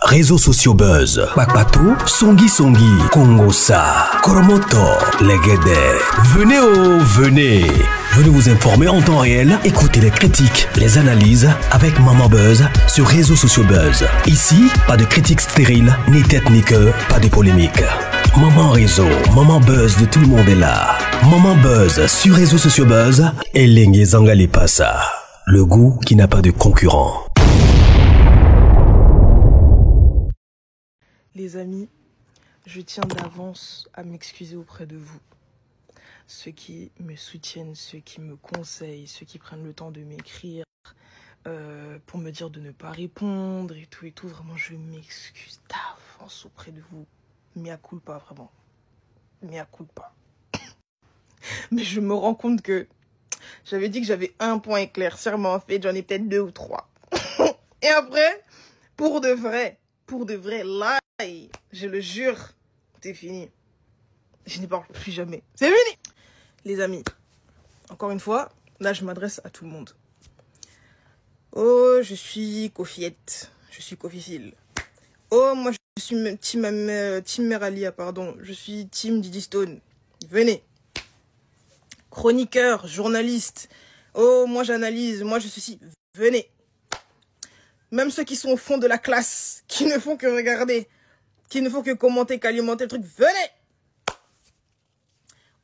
Réseaux sociaux buzz. Bakpato, Songi Songi, Kongosa, Koromoto, Legede. Venez. Venez vous informer en temps réel. Écoutez les critiques, les analyses avec Maman Buzz sur Réseaux sociaux buzz. Ici, pas de critiques stériles, ni tête ni queue, pas de polémique. Maman Réseau, Maman Buzz de tout le monde est là. Maman Buzz sur Réseaux sociaux buzz. Et Lengue Zangali Passa. Le goût qui n'a pas de concurrent. Les amis, je tiens d'avance à m'excuser auprès de vous. Ceux qui me soutiennent, ceux qui me conseillent, ceux qui prennent le temps de m'écrire pour me dire de ne pas répondre et tout. Vraiment, je m'excuse d'avance auprès de vous. Mea culpa, vraiment. Mea culpa. Mais je me rends compte que j'avais dit que j'avais un point éclaircissement. En fait, j'en ai peut-être 2 ou 3. Et après, pour de vrai, là, je le jure, c'est fini. Je n'y parle plus jamais. C'est fini. Les amis, encore une fois, là je m'adresse à tout le monde. Oh, je suis Kofiette. Je suis Kofifil. Oh, moi je suis team Meralia, pardon. Je suis team Didi Stone. Venez. Chroniqueur, journaliste. Oh, moi j'analyse, moi je suis ci. Venez. Même ceux qui sont au fond de la classe, qui ne font que regarder, qui ne font que commenter, qu'alimenter le truc, venez!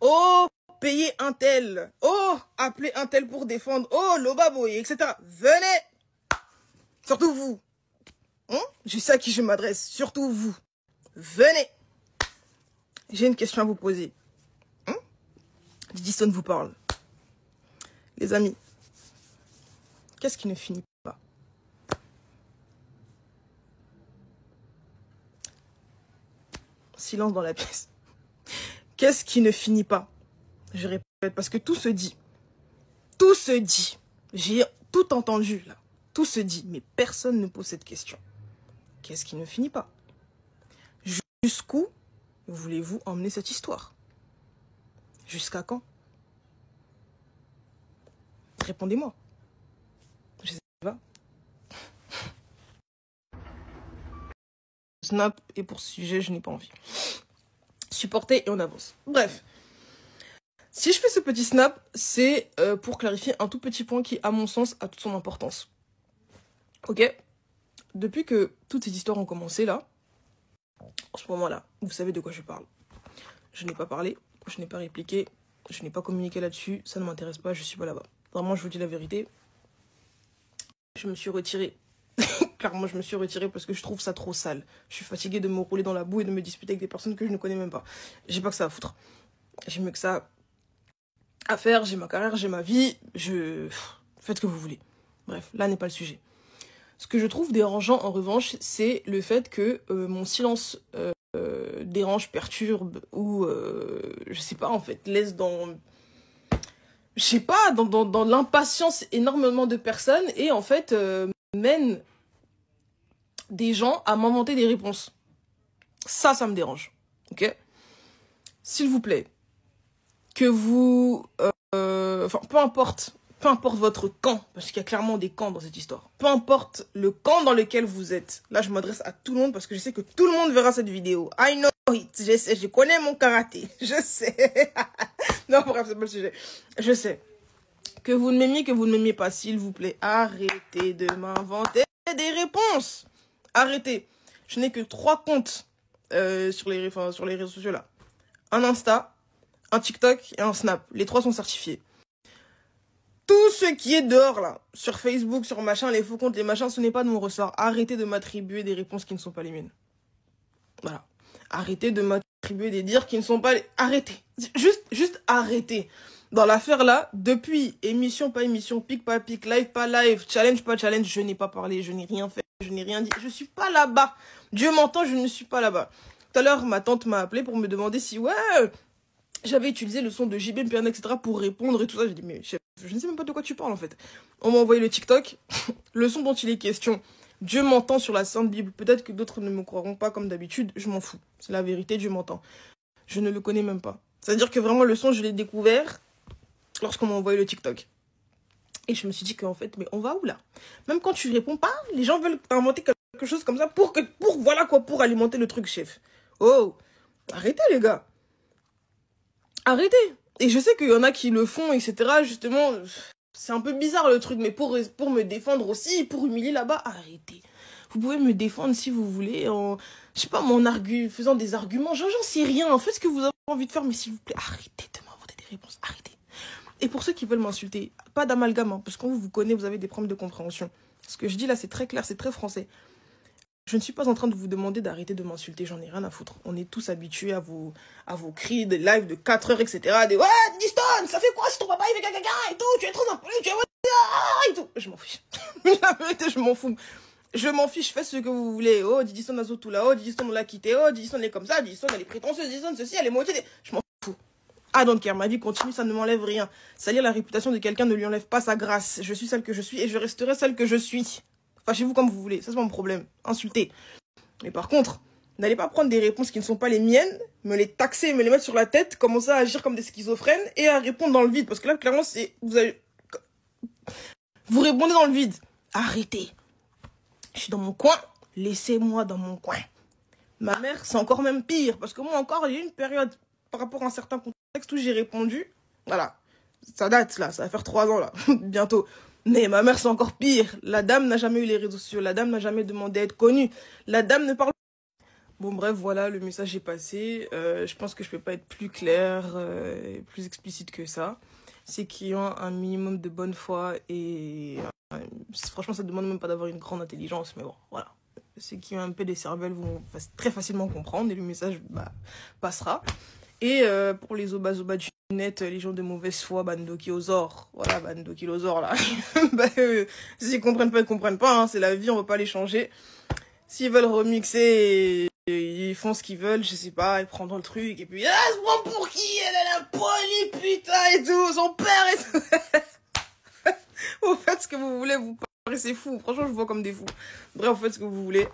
Oh, payer un tel. Oh, appeler un tel pour défendre. Oh, Lobaboy, etc. Venez! Surtout vous. Je sais à qui je m'adresse. Surtout vous. Venez! J'ai une question à vous poser. Didi Stone vous parle. Les amis, qu'est-ce qui ne finit pas? Silence dans la pièce. Qu'est-ce qui ne finit pas? Je répète, parce que tout se dit. Tout se dit. J'ai tout entendu, là. Tout se dit, mais personne ne pose cette question. Qu'est-ce qui ne finit pas? Jusqu'où voulez-vous emmener cette histoire? Jusqu'à quand? Répondez-moi. Je sais pas. Snap, et pour ce sujet, je n'ai pas envie. Supporter et on avance. Bref. Si je fais ce petit snap, c'est pour clarifier un tout petit point qui, à mon sens, a toute son importance. Ok? Depuis que toutes ces histoires ont commencé, là, en ce moment-là, vous savez de quoi je parle. Je n'ai pas parlé, je n'ai pas répliqué, je n'ai pas communiqué là-dessus, ça ne m'intéresse pas, je suis pas là-bas. Vraiment, je vous dis la vérité. Je me suis retirée. Clairement, je me suis retirée parce que je trouve ça trop sale. Je suis fatiguée de me rouler dans la boue et de me disputer avec des personnes que je ne connais même pas. J'ai pas que ça à foutre. J'ai mieux que ça à faire, j'ai ma carrière, j'ai ma vie, faites ce que vous voulez. Bref, là n'est pas le sujet. Ce que je trouve dérangeant, en revanche, c'est le fait que mon silence dérange, perturbe, ou, je sais pas, en fait, laisse dans... Je sais pas, dans l'impatience énormément de personnes, et en fait, mène des gens à m'inventer des réponses. Ça me dérange, ok? S'il vous plaît, que vous... Enfin, peu importe votre camp, parce qu'il y a clairement des camps dans cette histoire. Peu importe le camp dans lequel vous êtes. Là, je m'adresse à tout le monde parce que je sais que tout le monde verra cette vidéo. I know it. Je sais, je connais mon karaté. Je sais. Non, bref, c'est pas le sujet. Je sais. Que vous ne m'aimiez, que vous ne m'aimiez pas, s'il vous plaît, arrêtez de m'inventer des réponses. Arrêtez. Je n'ai que 3 comptes sur les réseaux sociaux là. Un Insta, un TikTok et un Snap. Les 3 sont certifiés. Tout ce qui est dehors là, sur Facebook, sur machin, les faux comptes, les machins, ce n'est pas de mon ressort. Arrêtez de m'attribuer des réponses qui ne sont pas les miennes. Voilà. Arrêtez de m'attribuer des dires qui ne sont pas les... Arrêtez. Juste arrêtez. Dans l'affaire là, depuis émission pas émission, pic pas pic, live pas live, challenge pas challenge, je n'ai pas parlé, je n'ai rien fait, je n'ai rien dit. Je suis pas là-bas. Dieu m'entend, je ne suis pas là-bas. Tout à l'heure, ma tante m'a appelé pour me demander si, ouais, j'avais utilisé le son de JB, Piano, etc. pour répondre et tout ça. J'ai dit, mais chef, je ne sais même pas de quoi tu parles en fait. On m'a envoyé le TikTok, le son dont il est question. Dieu m'entend sur la Sainte Bible. Peut-être que d'autres ne me croiront pas comme d'habitude, je m'en fous. C'est la vérité, Dieu m'entend. Je ne le connais même pas. C'est-à-dire que vraiment le son, je l'ai découvert lorsqu'on m'a envoyé le TikTok. Et je me suis dit qu'en fait, mais on va où là? Même quand tu réponds pas, les gens veulent inventer quelque chose comme ça pour voilà quoi, pour alimenter le truc, chef. Oh, arrêtez les gars. Arrêtez. Et je sais qu'il y en a qui le font, etc. Justement, c'est un peu bizarre le truc, mais pour me défendre aussi, pour humilier là-bas, arrêtez. Vous pouvez me défendre si vous voulez, en, je sais pas, faisant des arguments. J'en sais rien. Faites ce que vous avez envie de faire, mais s'il vous plaît, arrêtez de m'inventer des réponses. Arrêtez. Et pour ceux qui veulent m'insulter, pas d'amalgame, hein, parce que quand vous connaissez, vous avez des problèmes de compréhension. Ce que je dis là, c'est très clair, c'est très français. Je ne suis pas en train de vous demander d'arrêter de m'insulter, j'en ai rien à foutre. On est tous habitués à vos cris de live de 4 heures, etc. Des ouais, Diston, ça fait quoi si ton papa il fait caca et tout, tu es trop impoli, tu es et tout. Je m'en fiche. La vérité, je m'en fous. Je m'en fiche, faites ce que vous voulez. Oh, Diston a tout là, oh, Diston on l'a quitté, oh, Diston elle est comme ça, Diston elle est prétentieuse, Diston ceci, elle est moitié. Je m'en fous. Ah, donc, ma vie continue, ça ne m'enlève rien. Salir la réputation de quelqu'un ne lui enlève pas sa grâce. Je suis celle que je suis et je resterai celle que je suis. Fâchez-vous comme vous voulez, ça c'est pas mon problème. Insultez. Mais par contre, n'allez pas prendre des réponses qui ne sont pas les miennes, me les taxer, me les mettre sur la tête, commencer à agir comme des schizophrènes et à répondre dans le vide. Parce que là, clairement, vous répondez dans le vide. Arrêtez. Je suis dans mon coin, laissez-moi dans mon coin. Ma mère, c'est encore même pire. Parce que moi encore, j'ai eu une période par rapport à un certain contexte où j'ai répondu. Voilà. Ça date là, ça va faire 3 ans là, bientôt. Mais ma mère, c'est encore pire. La dame n'a jamais eu les réseaux sociaux. La dame n'a jamais demandé à être connue. La dame ne parle pas. Bon, bref, voilà, le message est passé. Je pense que je peux pas être plus clair et plus explicite que ça. C'est qu'ils ont un minimum de bonne foi et... franchement, ça ne demande même pas d'avoir une grande intelligence. Mais bon, voilà. Ceux qui ont un peu des cervelles vont très facilement comprendre et le message passera. Et pour les obas du net, les gens de mauvaise foi, Bandokilosor, voilà, Bandokilosor là, s'ils comprennent pas, ils comprennent pas, hein, c'est la vie, on va pas les changer. S'ils veulent remixer, ils font ce qu'ils veulent, je sais pas, ils prendront le truc, et puis, ah, se prend pour qui? Elle a la poli, putain, et tout, son père et tout. Vous faites ce que vous voulez, vous paraissez fous, franchement, je vous vois comme des fous. Bref, vous faites ce que vous voulez.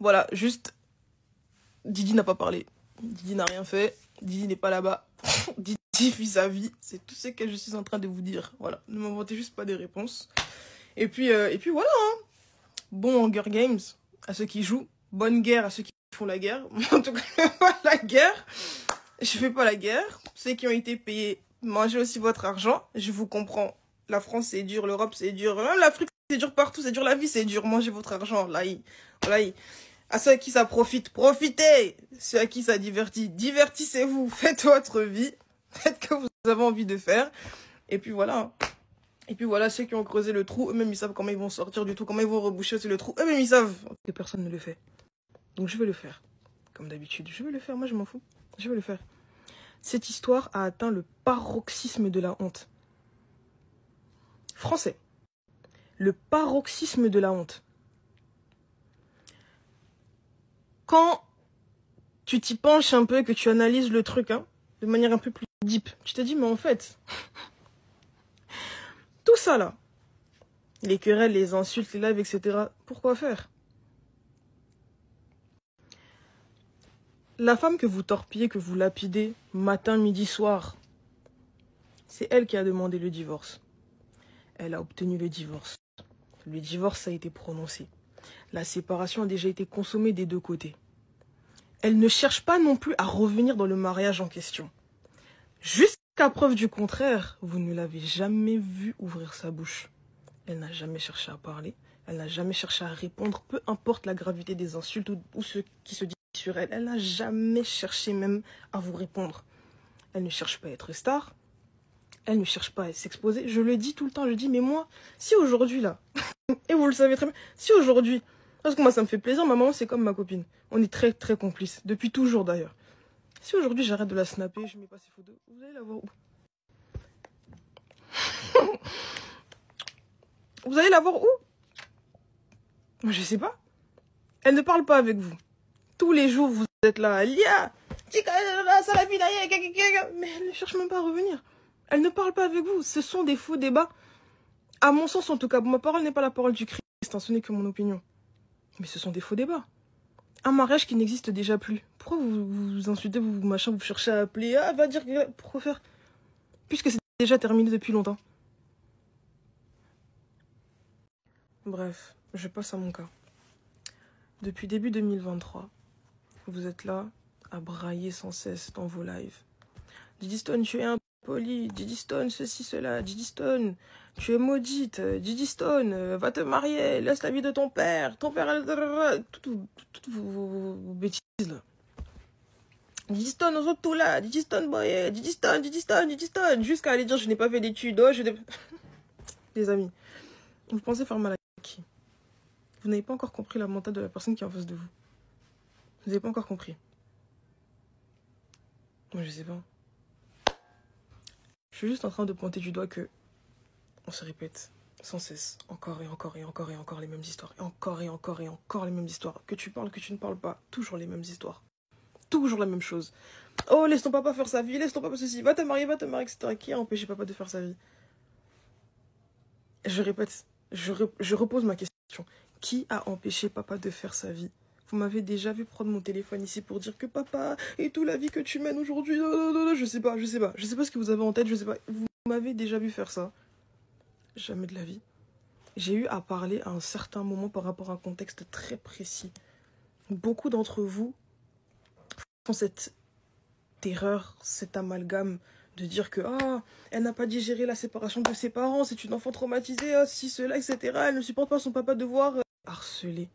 Voilà, juste, Didi n'a pas parlé. Didi n'a rien fait. Didi n'est pas là-bas. Didi vit sa vie. C'est tout ce que je suis en train de vous dire. Voilà. Ne m'inventez juste pas des réponses. Et puis voilà. Hein. Bon Hunger Games à ceux qui jouent. Bonne guerre à ceux qui font la guerre. En tout cas, pas la guerre. Je fais pas la guerre. Ceux qui ont été payés, mangez aussi votre argent. Je vous comprends. La France, c'est dur. L'Europe, c'est dur. L'Afrique, c'est dur partout. C'est dur. La vie, c'est dur. Mangez votre argent. Là, à ceux à qui ça profite, profitez. Ceux à qui ça divertit, divertissez-vous. Faites votre vie. Faites ce que vous avez envie de faire. Et puis voilà. Et puis voilà, ceux qui ont creusé le trou, eux-mêmes ils savent comment ils vont sortir du trou, comment ils vont reboucher aussi le trou. Eux-mêmes ils savent que personne ne le fait. Donc je vais le faire. Comme d'habitude, je vais le faire. Moi je m'en fous. Je vais le faire. Cette histoire a atteint le paroxysme de la honte. Français. Le paroxysme de la honte. Quand tu t'y penches un peu, que tu analyses le truc, hein, de manière un peu plus deep, tu te dis, mais en fait, tout ça là, les querelles, les insultes, les lives, etc., pourquoi faire? La femme que vous torpillez, que vous lapidez, matin, midi, soir, c'est elle qui a demandé le divorce. Elle a obtenu le divorce. Le divorce a été prononcé. La séparation a déjà été consommée des deux côtés. Elle ne cherche pas non plus à revenir dans le mariage en question. Jusqu'à preuve du contraire, vous ne l'avez jamais vue ouvrir sa bouche. Elle n'a jamais cherché à parler, elle n'a jamais cherché à répondre, peu importe la gravité des insultes ou ce qui se dit sur elle. Elle n'a jamais cherché même à vous répondre. Elle ne cherche pas à être star, elle ne cherche pas à s'exposer. Je le dis tout le temps, je dis, mais moi, si aujourd'hui là, et vous le savez très bien, si aujourd'hui, parce que moi ça me fait plaisir, ma maman c'est comme ma copine. On est très très complices, depuis toujours d'ailleurs. Si aujourd'hui j'arrête de la snapper, je mets pas ses photos, vous allez la voir où? Vous allez la voir où? Moi je sais pas. Elle ne parle pas avec vous. Tous les jours vous êtes là, Lia, mais elle ne cherche même pas à revenir. Elle ne parle pas avec vous. Ce sont des faux débats. À mon sens en tout cas, ma parole n'est pas la parole du Christ, ce n'est que mon opinion. Mais ce sont des faux débats. Un mariage qui n'existe déjà plus. Pourquoi vous insultez, vous machin, vous cherchez à appeler, ah va dire, pourquoi faire? Puisque c'est déjà terminé depuis longtemps. Bref, je passe à mon cas. Depuis début 2023, vous êtes là à brailler sans cesse dans vos lives. Didi Stone, tu es impoli. Didi Stone, ceci, cela. Didi Stone, tu es maudite. Didi Stone, va te marier. Laisse la vie de ton père. Ton père, toutes vos bêtises là. Didi Stone, on tout là. Didi Stone, boy. Didi Stone, Didi Stone, Didi Stone. Jusqu'à aller dire, je n'ai pas fait d'études. Oh, les amis, vous pensez faire mal à qui? Vous n'avez pas encore compris la mentale de la personne qui est en face de vous. Vous n'avez pas encore compris. Moi, je sais pas. Je suis juste en train de pointer du doigt que on se répète sans cesse, encore et encore et encore et encore les mêmes histoires. Et encore et encore et encore les mêmes histoires. Que tu parles, que tu ne parles pas, toujours les mêmes histoires. Toujours la même chose. Oh, laisse ton papa faire sa vie, laisse ton papa ceci, va te marier, etc. Qui a empêché papa de faire sa vie? Je répète, je repose ma question. Qui a empêché papa de faire sa vie? Vous m'avez déjà vu prendre mon téléphone ici pour dire que papa et toute la vie que tu mènes aujourd'hui, je sais pas ce que vous avez en tête, je sais pas. Vous m'avez déjà vu faire ça? Jamais de la vie. J'ai eu à parler à un certain moment par rapport à un contexte très précis. Beaucoup d'entre vous font cette terreur, cet amalgame de dire que elle n'a pas digéré la séparation de ses parents, c'est une enfant traumatisée, si cela, etc. Elle ne supporte pas son papa devoir harceler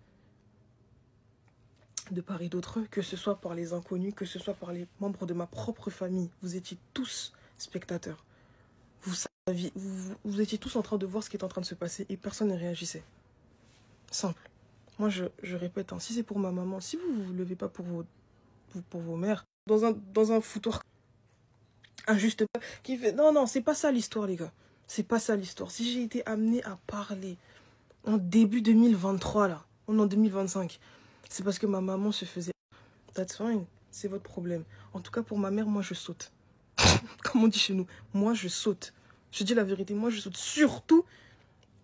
de part et d'autre, que ce soit par les inconnus, que ce soit par les membres de ma propre famille. Vous étiez tous spectateurs. Vous étiez tous en train de voir ce qui est en train de se passer et personne ne réagissait. Simple. Moi, je répète, hein, si c'est pour ma maman, si vous ne vous levez pas pour vos mères, dans un foutoir injuste qui fait... Non, c'est pas ça l'histoire, les gars. C'est pas ça l'histoire. Si j'ai été amenée à parler en début 2023, là, on est en 2025, c'est parce que ma maman se faisait... That's fine, c'est votre problème. En tout cas, pour ma mère, moi, je saute. Comme on dit chez nous, moi, je saute. Je dis la vérité, moi, je saute. Surtout,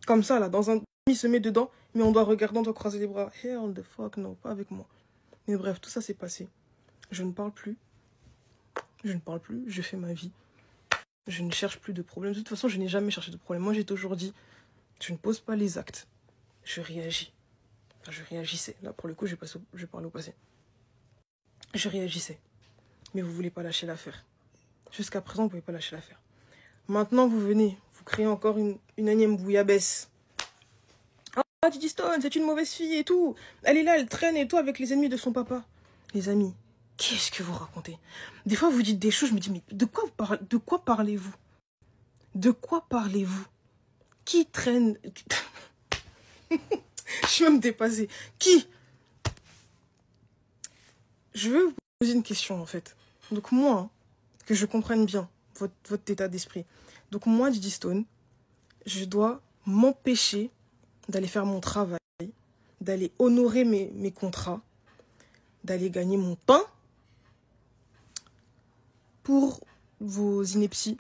comme ça, là, dans un... Il se met dedans, mais on doit regarder, on doit croiser les bras. Hell the fuck, non, pas avec moi. Mais bref, tout ça s'est passé. Je ne parle plus. Je fais ma vie. Je ne cherche plus de problème. De toute façon, je n'ai jamais cherché de problème. Moi, j'ai toujours dit, je ne pose pas les actes. Je réagis. Enfin, je réagissais. Là, pour le coup, je parle au passé. Je réagissais. Mais vous ne voulez pas lâcher l'affaire. Jusqu'à présent, vous ne pouvez pas lâcher l'affaire. Maintenant, vous venez. Vous créez encore une énième bouillabaisse. Ah, Didi Stone, c'est une mauvaise fille et tout. Elle est là, elle traîne et tout avec les ennemis de son papa. Les amis, qu'est-ce que vous racontez? Des fois, vous dites des choses, je me dis, mais de quoi parlez-vous? De quoi parlez-vous? Qui traîne? Je suis même dépassée. Qui? Je veux vous poser une question, en fait. Donc moi, que je comprenne bien votre état d'esprit. Donc moi, Didi Stone, je dois m'empêcher d'aller faire mon travail, d'aller honorer mes contrats, d'aller gagner mon pain pour vos inepties,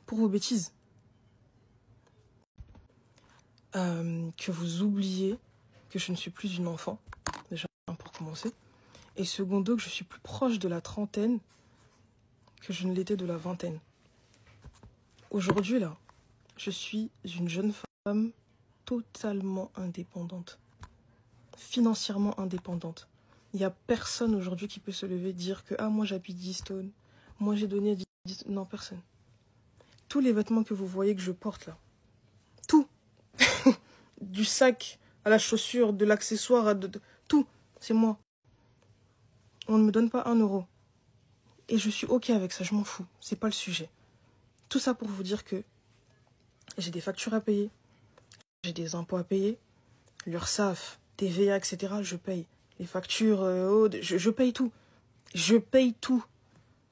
pour vos bêtises. Que vous oubliez que je ne suis plus une enfant, déjà pour commencer, et secondo que je suis plus proche de la trentaine que je ne l'étais de la vingtaine. Aujourd'hui, là, je suis une jeune femme totalement indépendante, financièrement indépendante. Il n'y a personne aujourd'hui qui peut se lever et dire que « Ah, moi j'habite Didi Stone, moi j'ai donné à Didi Stone ». Non, personne. Tous les vêtements que vous voyez que je porte là, tout, du sac à la chaussure, de l'accessoire, tout, c'est moi. On ne me donne pas 1 euro. Et je suis ok avec ça, je m'en fous, c'est pas le sujet. Tout ça pour vous dire que j'ai des factures à payer, j'ai des impôts à payer, l'URSSAF, TVA, etc. Je paye. Les factures, je paye tout. Je paye tout.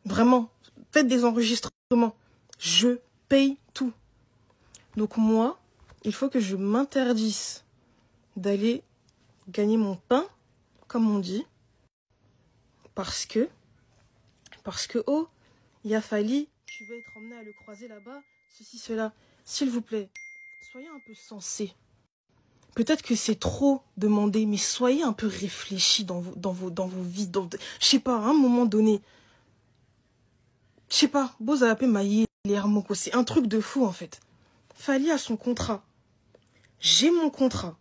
Vraiment, faites des enregistrements. Je paye tout. Donc moi, il faut que je m'interdise d'aller gagner mon pain, comme on dit, parce que, oh, il a fallu, tu vas être emmené à le croiser là-bas, ceci, cela. S'il vous plaît, soyez un peu sensés. Peut-être que c'est trop demandé, mais soyez un peu réfléchis dans vos vies. Je sais pas, à un moment donné, je sais pas, Bozapé Maïe, les Hermoko, c'est un truc de fou en fait. Fali a son contrat. J'ai mon contrat.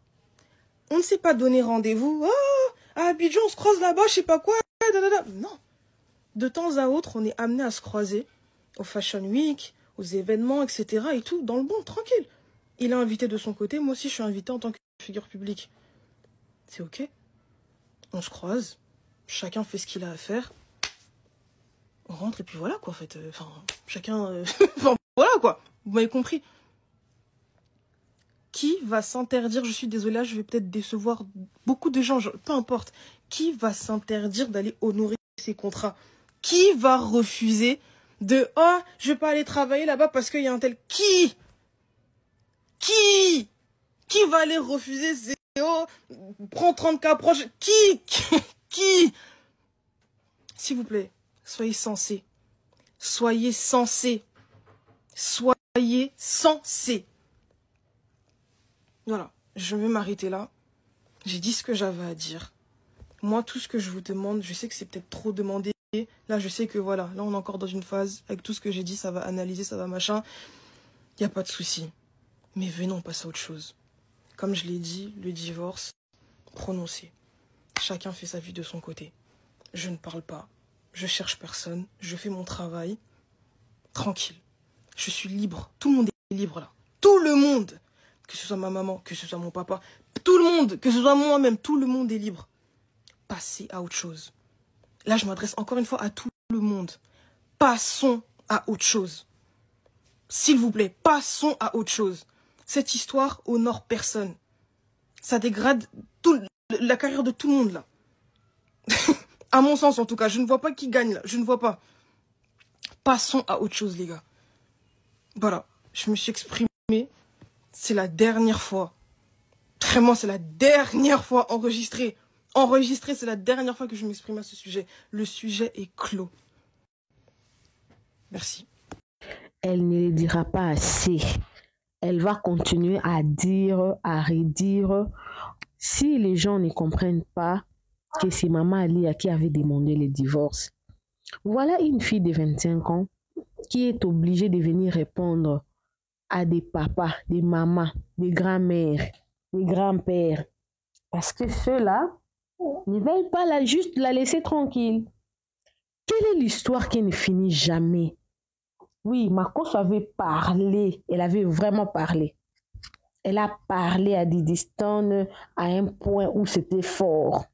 On ne s'est pas donné rendez-vous. Oh, à Abidjan, on se croise là-bas, je sais pas quoi. Non. De temps à autre, on est amené à se croiser au Fashion Week, aux événements, etc. et tout, dans le bon, tranquille. Il est invité de son côté, moi aussi je suis invité en tant que figure publique. C'est ok. On se croise, chacun fait ce qu'il a à faire. On rentre et puis voilà quoi, en fait. Enfin, chacun... Enfin, voilà quoi, vous m'avez compris. Qui va s'interdire, je suis désolée, là, je vais peut-être décevoir beaucoup de gens, peu importe. Qui va s'interdire d'aller honorer ses contrats? Qui va refuser de « Oh, je vais pas aller travailler là-bas parce qu'il y a un tel... » Qui va aller refuser ces... Oh, prends 30K proche. Qui S'il vous plaît, soyez sensés. Soyez sensés. Soyez sensés. Voilà, je vais m'arrêter là. J'ai dit ce que j'avais à dire. Moi, tout ce que je vous demande, je sais que c'est peut-être trop demandé. Là, je sais que voilà, là, on est encore dans une phase. Avec tout ce que j'ai dit, ça va analyser, ça va machin. Il n'y a pas de souci. Mais venons, on passe à autre chose. Comme je l'ai dit, le divorce, prononcé. Chacun fait sa vie de son côté. Je ne parle pas. Je cherche personne. Je fais mon travail. Tranquille. Je suis libre. Tout le monde est libre là. Tout le monde. Que ce soit ma maman, que ce soit mon papa. Tout le monde. Que ce soit moi-même. Tout le monde est libre. Passez à autre chose. Là, je m'adresse encore une fois à tout le monde. Passons à autre chose. S'il vous plaît, passons à autre chose. Cette histoire honore personne. Ça dégrade la carrière de tout le monde, là. À mon sens, en tout cas. Je ne vois pas qui gagne, là. Je ne vois pas. Passons à autre chose, les gars. Voilà. Je me suis exprimé. C'est la dernière fois. Vraiment, c'est la dernière fois enregistrée. Enregistrée, c'est la dernière fois que je m'exprime à ce sujet. Le sujet est clos. Merci. Elle ne le dira pas assez. Elle va continuer à dire, à redire. Si les gens ne comprennent pas que c'est Maman Alia qui avait demandé le divorce, voilà une fille de 25 ans qui est obligée de venir répondre à des papas, des mamans, des grands-mères, des grands-pères. Parce que ceux-là ne veulent pas juste la laisser tranquille. Quelle est l'histoire qui ne finit jamais? Oui, Makos avait parlé, elle avait vraiment parlé. Elle a parlé à Didi Stone à un point où c'était fort.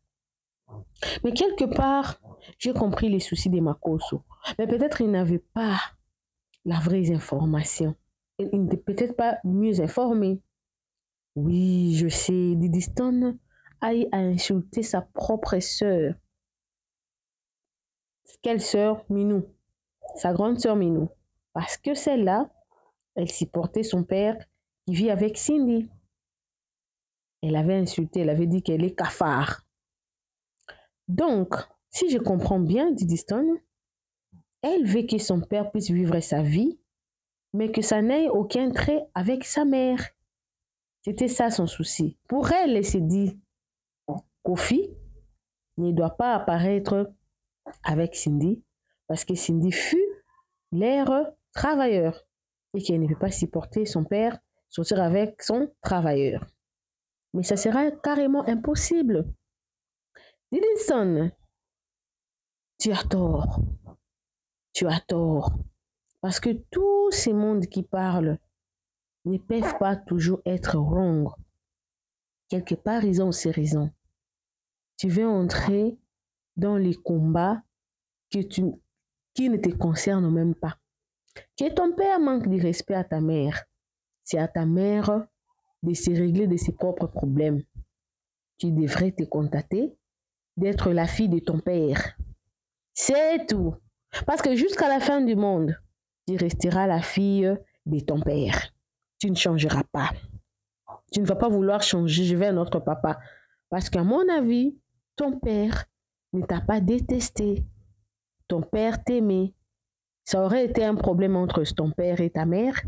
Mais quelque part, j'ai compris les soucis de Makoso. Mais peut-être il n'avait pas la vraie information. Il n'était peut-être pas mieux informé. Oui, je sais, Didi Stone a insulté sa propre sœur. Quelle sœur? Minou. Sa grande sœur Minou. Parce que celle-là, elle supportait son père qui vit avec Cindy. Elle avait insulté, elle avait dit qu'elle est cafard. Donc, si je comprends bien, Didi Stone, elle veut que son père puisse vivre sa vie, mais que ça n'ait aucun trait avec sa mère. C'était ça son souci. Pour elle, elle s'est dit, Kofi ne doit pas apparaître avec Cindy, parce que Cindy fut leur travailleur et qu'elle ne peut pas supporter son père sortir avec son travailleur. Mais ça sera carrément impossible. Didi Stone, tu as tort. Tu as tort. Parce que tous ces mondes qui parlent ne peuvent pas toujours être wrong. Quelque part, ils ont aussi raison. Tu veux entrer dans les combats qui ne te concernent même pas. Que ton père manque de respect à ta mère, c'est à ta mère de se régler de ses propres problèmes. Tu devrais te contenter d'être la fille de ton père. C'est tout. Parce que jusqu'à la fin du monde, tu resteras la fille de ton père. Tu ne changeras pas. Tu ne vas pas vouloir changer, je vais un autre papa. Parce qu'à mon avis, ton père ne t'a pas détesté. Ton père t'aimait. Ça aurait été un problème entre ton père et ta mère,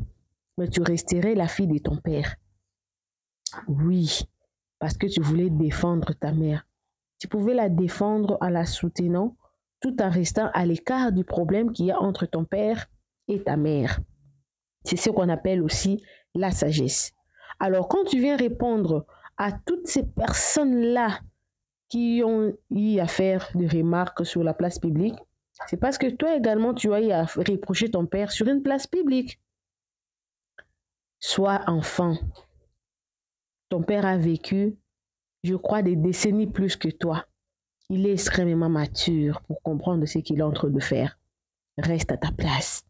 mais tu resterais la fille de ton père. Oui, parce que tu voulais défendre ta mère. Tu pouvais la défendre en la soutenant, tout en restant à l'écart du problème qu'il y a entre ton père et ta mère. C'est ce qu'on appelle aussi la sagesse. Alors, quand tu viens répondre à toutes ces personnes-là qui ont eu à faire des remarques sur la place publique, c'est parce que toi également, tu as eu à reprocher ton père sur une place publique. Sois enfant. Ton père a vécu, je crois, des décennies plus que toi. Il est extrêmement mature pour comprendre ce qu'il est en train de faire. Reste à ta place.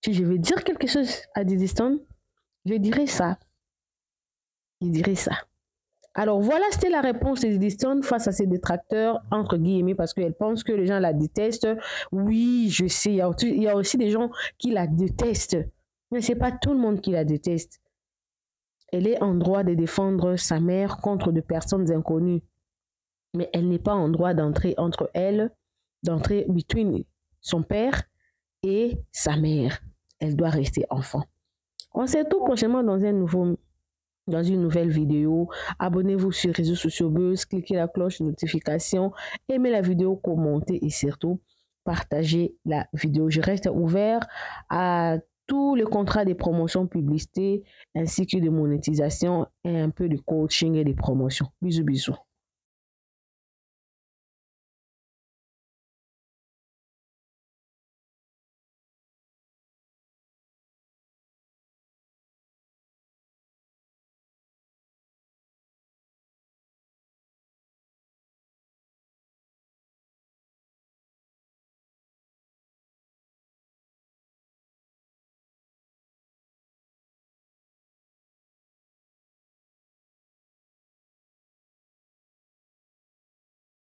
Si je veux dire quelque chose à Diddy Stone, je dirais ça. Je dirais ça. Alors voilà, c'était la réponse de Diddy Stone face à ses détracteurs, entre guillemets, parce qu'elle pense que les gens la détestent. Oui, je sais, il y a aussi des gens qui la détestent. Mais ce n'est pas tout le monde qui la déteste. Elle est en droit de défendre sa mère contre de personnes inconnues. Mais elle n'est pas en droit d'entrer entre elles, d'entrer between son père et sa mère. Elle doit rester enfant. On se retrouve prochainement dans une nouvelle vidéo. Abonnez-vous sur les réseaux sociaux Buzz, cliquez la cloche de notification, aimez la vidéo, commentez et surtout partagez la vidéo. Je reste ouvert à tous les contrats de promotion, publicité, ainsi que de monétisation et un peu de coaching et de promotion. Bisous, bisous.